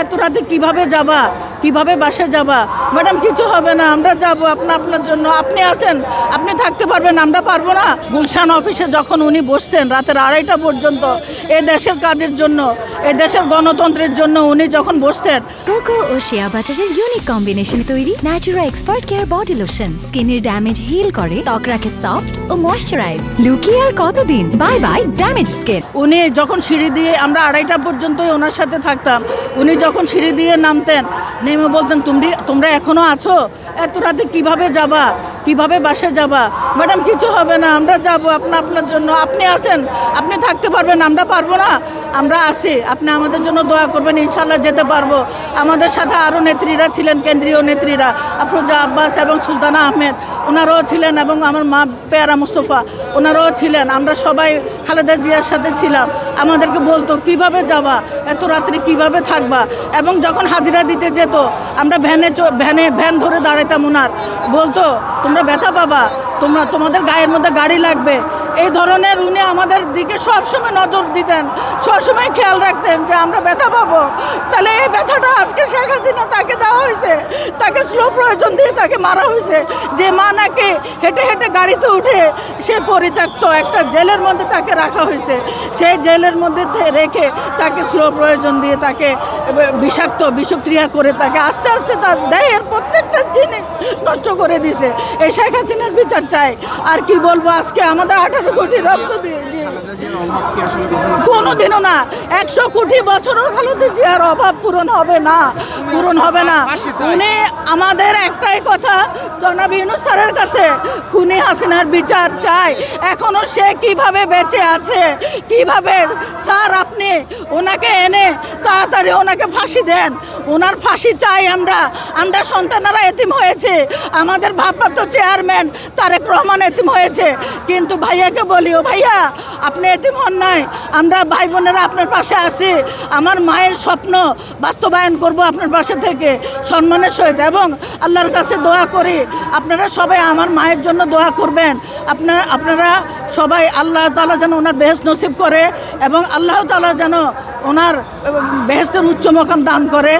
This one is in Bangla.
এত রাতে কিভাবে যাবা, কিভাবে বাসে যাবা? ম্যাডাম কিছু হবে না, আমরা যাব আপনার জন্য। আপনি আসেন, আপনি থাকতে পারবেন, আমরা পারবো না? গুলশান অফিসে যখন উনি বসতেন রাতের 2:30 পর্যন্ত এ দেশের কাজের জন্য, এ দেশের গণতন্ত্রের জন্য উনি যখন বসতেন। কোকো ও শিয়া বাটারের ইউনিক কম্বিনেশনে তৈরি Natura expert care body lotion স্কিনের ড্যামেজ হিল করে, ত্বক রাখে সফট ও ময়শ্চারাইজ। লুকিয়ে আর কতদিন? Bye bye damage skin. উনি যখন সিঁড়ি দিয়ে, আমরা 2:30 পর্যন্তই ওনার সাথে থাকতাম, উনি যখন সিঁড়ি দিয়ে নামতেন, নেমে বলতেন তোমরা এখনো আছো? এত রাতে কিভাবে যাবা, কিভাবে বাসে যাবা? ম্যাডাম কিছু হবে না, আমরা যাব আপনার জন্য। আপনি আসেন, আপনি থাকতে পারবেন, আমরা পারবো না? আমরা আসি, আপনি আমাদের জন্য দোয়া করবেন, ইনশাল্লাহ যেতে পারবো। আমাদের সাথে আরও নেত্রীরা ছিলেন, কেন্দ্রীয় নেত্রীরা আফরোজা আব্বাস এবং সুলতানা আহমেদ, ওনারাও ছিলেন, এবং আমার মা পেয়ারা মুস্তফা ওনারাও ছিলেন। আমরা সবাই খালেদা জিয়ার সাথে ছিলাম। আমাদেরকে বলতো কিভাবে যাবা, এত রাত্রি কিভাবে থাকবা। এবং যখন হাজিরা দিতে যেত, আমরা ভ্যান ধরে দাঁড়াতাম, ওনার বলতো তোমরা ব্যথা পাবা, তোমাদের গায়ের মধ্যে গাড়ি লাগবে। এই ধরনের উনি আমাদের দিকে সবসময় নজর দিতেন, সবসময় খেয়াল রাখতেন যে আমরা ব্যথা পাবো। তাহলে এই ব্যথাটা আজকে শেখ হাসিনা তাকে দেওয়া হয়েছে, তাকে স্লো প্রয়োজন দিয়ে তাকে মারা হয়েছে। যে মা নাকি হেঁটে হেঁটে গাড়িতে উঠে সে পরিত্যক্ত একটা জেলের মধ্যে তাকে রাখা হয়েছে, সেই জেলের মধ্যে রেখে তাকে স্লো প্রয়োজন দিয়ে তাকে বিষক্রিয়া করে তাকে আস্তে আস্তে তার দেহের প্রত্যেকটা জিনিস নষ্ট করে দিছে। এই শেখ হাসিনার বিচার চাই। আর কি বলবো, আজকে আমাদের 18 কোটি রক্ত দিয়ে কোনোদিনও না, 100 কোটি বছরও খালেদা জিয়ার অভাব পূরণ হবে না। উনি আমাদের একটাই কথা, জনাব ইউনূস স্যারের কাছে খুনি হাসিনার বিচার চাই। এখনো সে কিভাবে বেঁচে আছে, কিভাবে? স্যার আপনি ওনাকে এনে তাড়াতাড়ি ওনাকে ফাঁসি দেন, ওনার ফাঁসি চাই। আমরা সন্তানেরা এতিম হয়েছে, আমাদের ভারপ্রাপ্ত চেয়ারম্যান তারেক রহমান এতিম হয়েছে। কিন্তু ভাইয়াকে বলি, ও ভাইয়া আপনি এতিম হন নাই, আমরা ভাই বোনেরা আপনার পাশে আছি। আমার মায়ের স্বপ্ন বাস্তবায়ন করব আপনার পাশে থেকে সম্মানের সহিত, এবং আল্লাহর কাছে দোয়া করি আপনারা সবাই আমার মায়ের জন্য দোয়া করবেন। আপনারা সবাই আল্লাহ তাআলা যেন ওনার বেহেশত নসিব করে, এবং আল্লাহ তাআলা যেন ওনার বেহেশতের উচ্চ মকাম দান করে।